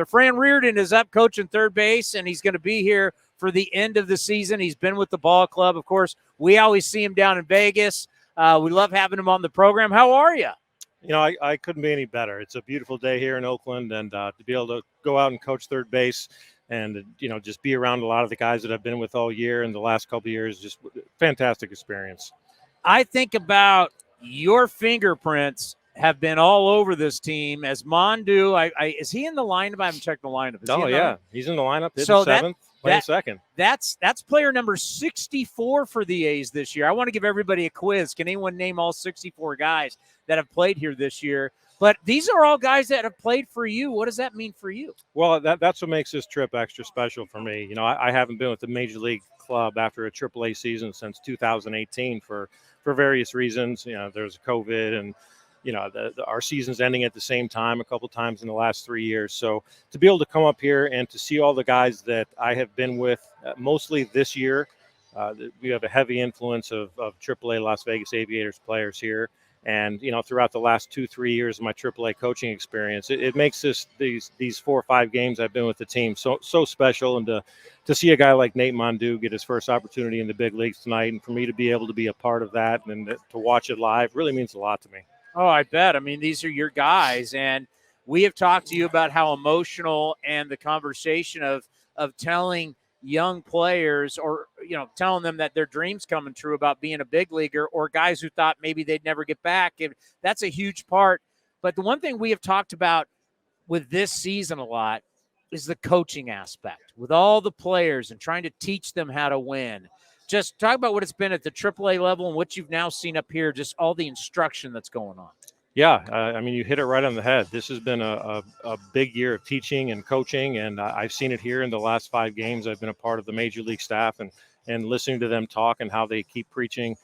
Fran Riordan is up coaching third base, and he's going to be here for the end of the season. He's been with the ball club. Of course, we always see him down in Vegas. We love having him on the program. How are you? I couldn't be any better. It's a beautiful day here in Oakland, and to be able to go out and coach third base and, just be around a lot of the guys that I've been with all year and the last couple of years, just fantastic experience. I think about your fingerprints have been all over this team as Mondu. Is he in the lineup? I haven't checked the lineup. He's in the lineup. So seventh, playing second. That's player number 64 for the A's this year. I want to give everybody a quiz. Can anyone name all 64 guys that have played here this year? But these are all guys that have played for you. What does that mean for you? Well, that's what makes this trip extra special for me. I haven't been with the Major League club after a AAA season since 2018 for various reasons. There's COVID and our season's ending at the same time a couple times in the last 3 years. So to be able to come up here and to see all the guys that I have been with mostly this year, we have a heavy influence of AAA Las Vegas Aviators players here. And, throughout the last 2-3 years of my AAA coaching experience, it makes these 4 or 5 games I've been with the team so special. And to see a guy like Nate Mondu get his first opportunity in the big leagues tonight, and for me to be able to be a part of that and to watch it live really means a lot to me. Oh, I bet. I mean, these are your guys, and we have talked to you about how emotional and the conversation of telling young players or, telling them that their dreams coming true about being a big leaguer, or guys who thought maybe they'd never get back. That's a huge part. But the one thing we have talked about with this season a lot is the coaching aspect with all the players and trying to teach them how to win. Just talk about what it's been at the AAA level and what you've now seen up here, just all the instruction that's going on. Yeah, you hit it right on the head. This has been a big year of teaching and coaching, and I've seen it here in the last 5 games. I've been a part of the Major League staff and listening to them talk and how they keep preaching,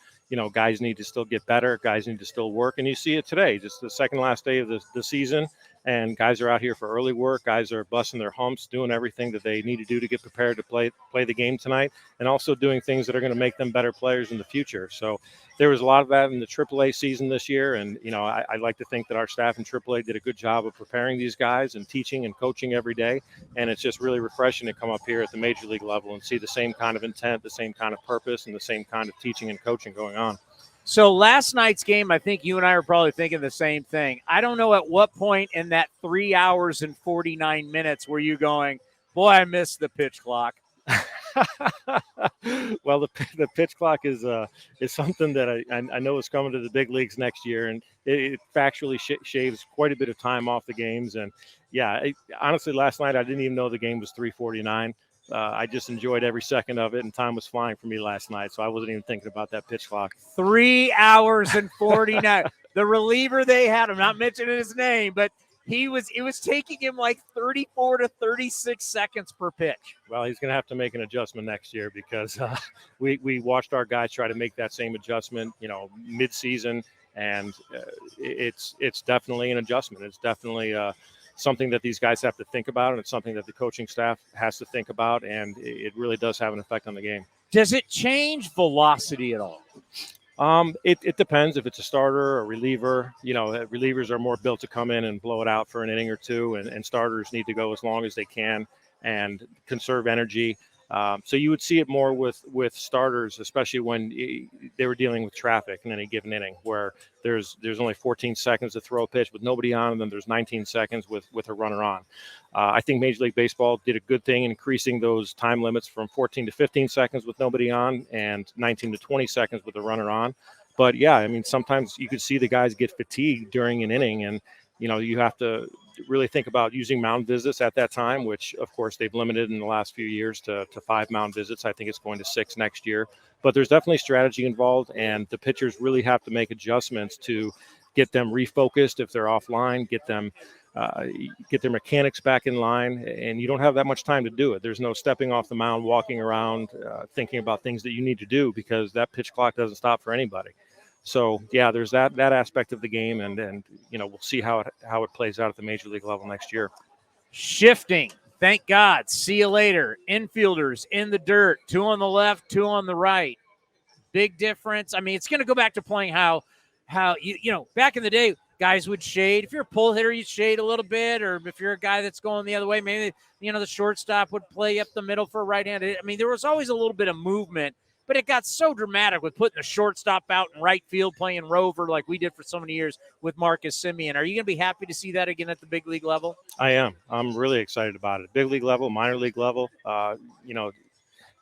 guys need to still get better, guys need to still work, and you see it today, just the second last day of the season, and guys are out here for early work, guys are busting their humps, doing everything that they need to do to get prepared to play the game tonight, and also doing things that are going to make them better players in the future. So there was a lot of that in the AAA season this year, and I like to think that our staff in AAA did a good job of preparing these guys and teaching and coaching every day, and it's just really refreshing to come up here at the Major League level and see the same kind of intent, the same kind of purpose, and the same kind of teaching and coaching going on. So last night's game, I think you and I are probably thinking the same thing. I don't know at what point in that 3 hours and 49 minutes were you going, boy, I missed the pitch clock. Well, the pitch clock is something that I know is coming to the big leagues next year, and it factually shaves quite a bit of time off the games. And yeah, honestly, last night I didn't even know the game was 3:49. I just enjoyed every second of it, and time was flying for me last night, so I wasn't even thinking about that pitch clock. 3 hours and 49. The reliever they had, I'm not mentioning his name, but it was taking him like 34 to 36 seconds per pitch. Well, he's going to have to make an adjustment next year because we watched our guys try to make that same adjustment, mid-season, and it's definitely an adjustment. It's definitely something that these guys have to think about, and it's something that the coaching staff has to think about, and it really does have an effect on the game. Does it change velocity at all? It depends if it's a starter or reliever. Relievers are more built to come in and blow it out for an inning or two, and starters need to go as long as they can and conserve energy. So you would see it more with starters, especially when they were dealing with traffic in any given inning, where there's only 14 seconds to throw a pitch with nobody on, and then there's 19 seconds with a runner on. I think Major League Baseball did a good thing increasing those time limits from 14 to 15 seconds with nobody on and 19 to 20 seconds with a runner on. But yeah, sometimes you could see the guys get fatigued during an inning, and you have to really think about using mound visits at that time, which of course they've limited in the last few years to 5 mound visits. I think it's going to 6 next year, but there's definitely strategy involved, and the pitchers really have to make adjustments to get them refocused if they're offline, get their mechanics back in line, and you don't have that much time to do it. There's no stepping off the mound, walking around, thinking about things that you need to do, because that pitch clock doesn't stop for anybody. So yeah, there's that aspect of the game, and we'll see how it plays out at the Major League level next year. Shifting, thank God. See you later. Infielders in the dirt, 2 on the left, 2 on the right. Big difference. It's going to go back to playing how back in the day guys would shade. If you're a pull hitter, you'd shade a little bit, or if you're a guy that's going the other way, maybe the shortstop would play up the middle for a right-handed. I mean, there was always a little bit of movement, but it got so dramatic with putting the shortstop out in right field playing rover like we did for so many years with Marcus Semien. Are you going to be happy to see that again at the big league level? I am. I'm really excited about it. Big league level, minor league level.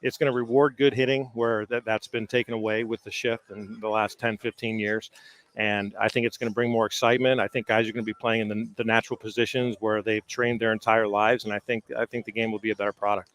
It's going to reward good hitting where that's been taken away with the shift in the last 10, 15 years. And I think it's going to bring more excitement. I think guys are going to be playing in the natural positions where they've trained their entire lives. And I think the game will be a better product.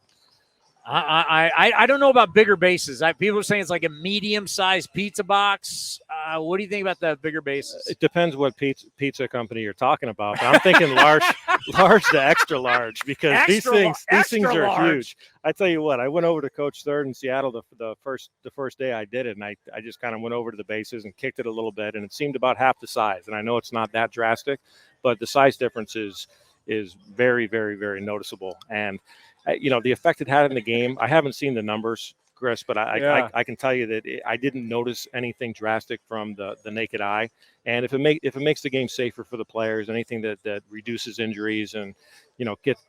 I don't know about bigger bases. People are saying it's like a medium-sized pizza box. What do you think about the bigger bases? It depends what pizza company you're talking about. But I'm thinking large to extra large, because these things are huge. I tell you what, I went over to coach third in Seattle the first day I did it, and I just kind of went over to the bases and kicked it a little bit, and it seemed about half the size. And I know it's not that drastic, but the size difference is very, very, very noticeable. And the effect it had in the game, I haven't seen the numbers, Chris, but I can tell you that I didn't notice anything drastic from the naked eye. And if it makes the game safer for the players, anything that reduces injuries and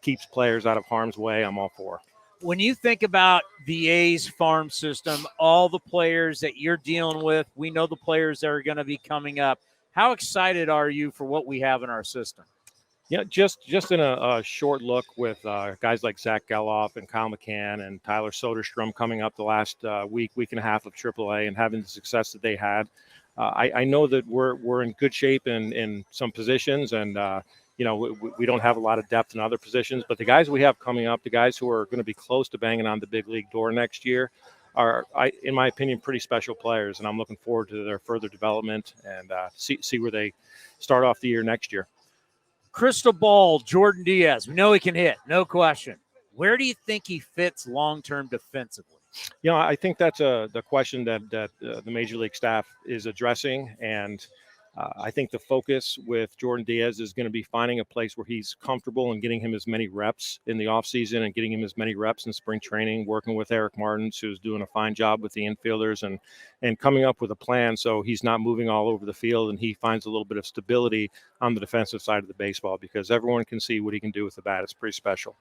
keeps players out of harm's way, I'm all for. When you think about the A's farm system, all the players that you're dealing with, we know the players that are going to be coming up. How excited are you for what we have in our system? Yeah, just in a short look with guys like Zach Geloff and Kyle McCann and Tyler Soderstrom coming up the last week and a half of AAA and having the success that they had, I know that we're in good shape in some positions, and we don't have a lot of depth in other positions. But the guys we have coming up, the guys who are going to be close to banging on the big league door next year, are, in my opinion, pretty special players, and I'm looking forward to their further development and see where they start off the year next year. Crystal ball, Jordan Diaz. We know he can hit, no question. Where do you think he fits long-term defensively? I think that's the question that the Major League staff is addressing, and I think the focus with Jordan Diaz is going to be finding a place where he's comfortable and getting him as many reps in the offseason and getting him as many reps in spring training, working with Eric Martins, who's doing a fine job with the infielders, and coming up with a plan so he's not moving all over the field and he finds a little bit of stability on the defensive side of the baseball, because everyone can see what he can do with the bat. It's pretty special.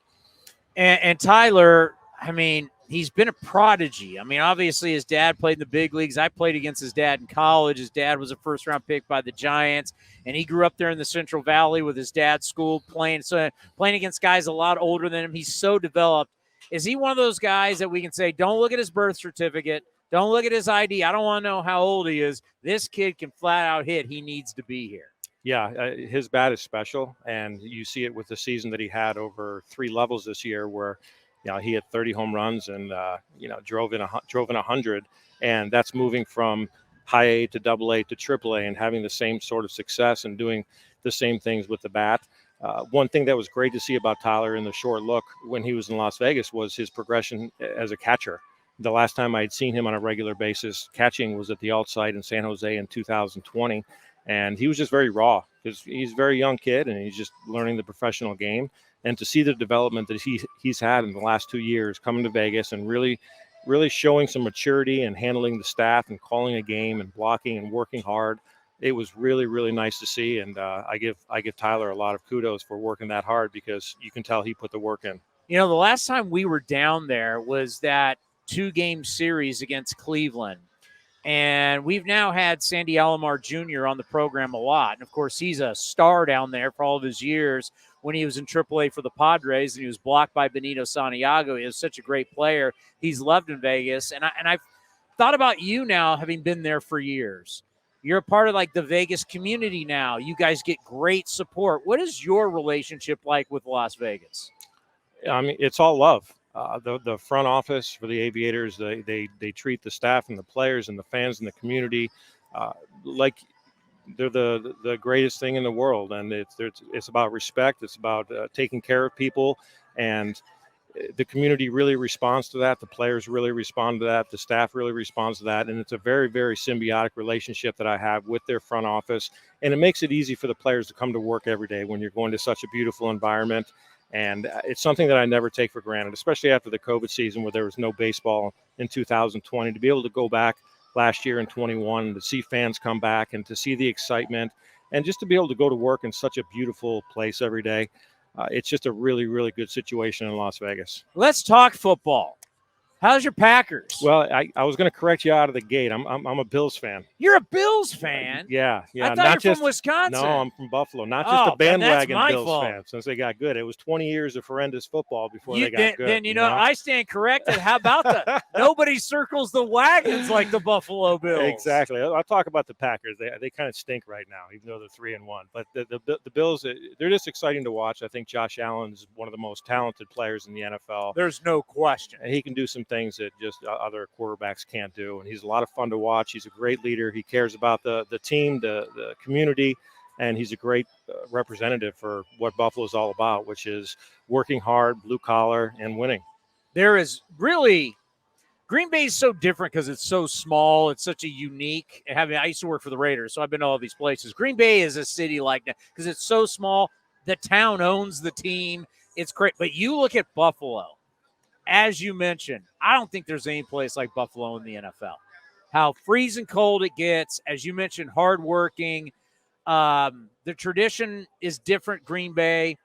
And Tyler, I mean, he's been a prodigy. I mean, obviously his dad played in the big leagues. I played against his dad in college. His dad was a first-round pick by the Giants, and he grew up there in the Central Valley with his dad's school playing against guys a lot older than him. He's so developed. Is he one of those guys that we can say, don't look at his birth certificate, don't look at his ID, I don't want to know how old he is. This kid can flat out hit. He needs to be here. Yeah, his bat is special, and you see it with the season that he had over 3 levels this year, where he had 30 home runs and drove in 100, and that's moving from high A to double A to triple A and having the same sort of success and doing the same things with the bat. One thing that was great to see about Tyler in the short look when he was in Las Vegas was his progression as a catcher. The last time I had seen him on a regular basis catching was at the alt site in San Jose in 2020. And he was just very raw because he's a very young kid and he's just learning the professional game. And to see the development that he's had in the last 2 years coming to Vegas and really showing some maturity and handling the staff and calling a game and blocking and working hard, it was really, really nice to see. And I give Tyler a lot of kudos for working that hard, because you can tell he put the work in. The last time we were down there was that 2-game series against Cleveland. And we've now had Sandy Alomar Jr. on the program a lot. And, of course, he's a star down there for all of his years when he was in AAA for the Padres and he was blocked by Benito Santiago. He was such a great player. He's loved in Vegas. And I've thought about you now, having been there for years. You're a part of, like, the Vegas community now. You guys get great support. What is your relationship like with Las Vegas? I mean, it's all love. The front office for the Aviators, they treat the staff and the players and the fans and the community like they're the greatest thing in the world. And it's about respect. It's about taking care of people, and the community really responds to that. The players really respond to that. The staff really responds to that. And it's a very, very symbiotic relationship that I have with their front office. And it makes it easy for the players to come to work every day when you're going to such a beautiful environment. And it's something that I never take for granted, especially after the COVID season where there was no baseball in 2020. To be able to go back last year in 21, to see fans come back and to see the excitement and just to be able to go to work in such a beautiful place every day. It's just a really, really good situation in Las Vegas. Let's talk football. How's your Packers? Well, I was going to correct you out of the gate. I'm a Bills fan. You're a Bills fan? Yeah. I thought Not you're just from Wisconsin. No, I'm from Buffalo. Not just a then that's bandwagon my Bills fault. fan since they got good. It was 20 years of horrendous football before they got good. Then you know I stand corrected. How about that? Nobody circles the wagons like the Buffalo Bills. Exactly. I'll talk about the Packers. They kind of stink right now, even though they're 3-1. But the Bills, they're just exciting to watch. I think Josh Allen's one of the most talented players in the NFL. There's no question. And he can do some things that just other quarterbacks can't do. And he's a lot of fun to watch. He's a great leader. He cares about the team, the community, and he's a great representative for what Buffalo is all about, which is working hard, blue collar, and winning. There is really Green Bay is so different because it's so small. It's such a unique. I used to work for the Raiders, so I've been to all these places. Green Bay is a city like that because it's so small. The town owns the team. It's great. But you look at Buffalo, as you mentioned, I don't think there's any place like Buffalo in the NFL. How freezing cold it gets, as you mentioned, hardworking. The tradition is different. Green Bay,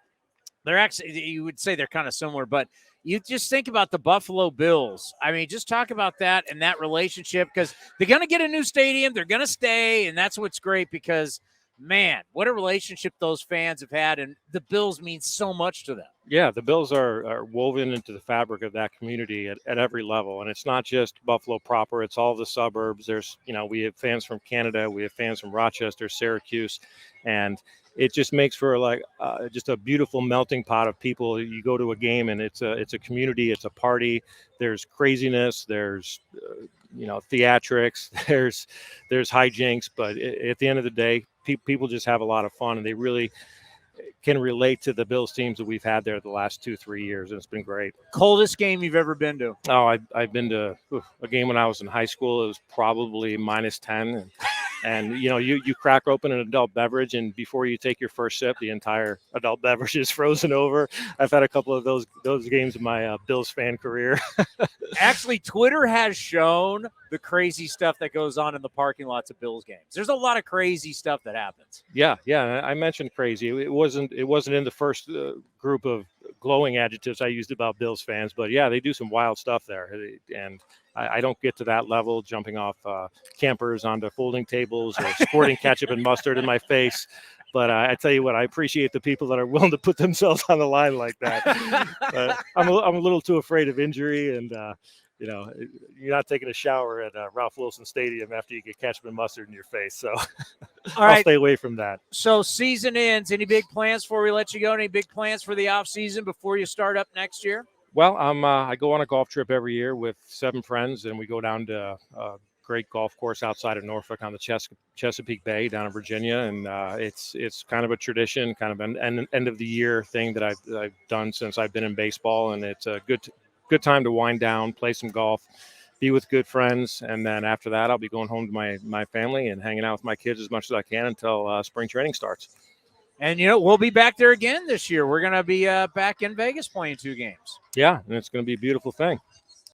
they're actually, you would say they're kind of similar, but you just think about the Buffalo Bills. I mean, just talk about that and that relationship because they're going to get a new stadium. They're going to stay, and that's what's great because, man, what a relationship those fans have had, and the Bills mean so much to them. Yeah, the Bills are woven into the fabric of that community at every level. And it's not just Buffalo proper. It's all the suburbs. We have fans from Canada. We have fans from Rochester, Syracuse. And it just makes for just a beautiful melting pot of people. You go to a game and it's a community. It's a party. There's craziness. There's, theatrics. There's hijinks. But at the end of the day, people just have a lot of fun, and they really can relate to the Bills teams that we've had there the last 2-3 years, and it's been great. Coldest game you've ever been to? Oh, I've been to a game when I was in high school. It was probably -10, and you crack open an adult beverage, and before you take your first sip, the entire adult beverage is frozen over. I've had a couple of those games in my Bills fan career. Actually, Twitter has shown the crazy stuff that goes on in the parking lots of Bills games. There's a lot of crazy stuff that happens. Yeah. I mentioned crazy. It wasn't in the first group of glowing adjectives I used about Bills fans, but yeah, they do some wild stuff there. And I don't get to that level, jumping off campers onto folding tables or squirting ketchup and mustard in my face. But I tell you what, I appreciate the people that are willing to put themselves on the line like that. I'm a little too afraid of injury, and you're not taking a shower at Ralph Wilson Stadium after you get ketchup and mustard in your face. So I'll stay away from that. So season ends. Any big plans before we let you go? Any big plans for the off season before you start up next year? Well, I go on a golf trip every year with 7 friends, and we go down to great golf course outside of Norfolk on the Chesapeake Bay down in Virginia, and it's kind of a tradition, kind of an end of the year thing that I've done since I've been in baseball, and it's a good time to wind down, play some golf, be with good friends, and then after that I'll be going home to my family and hanging out with my kids as much as I can until spring training starts. And, we'll be back there again this year. We're going to be back in Vegas playing 2 games. Yeah, and it's going to be a beautiful thing.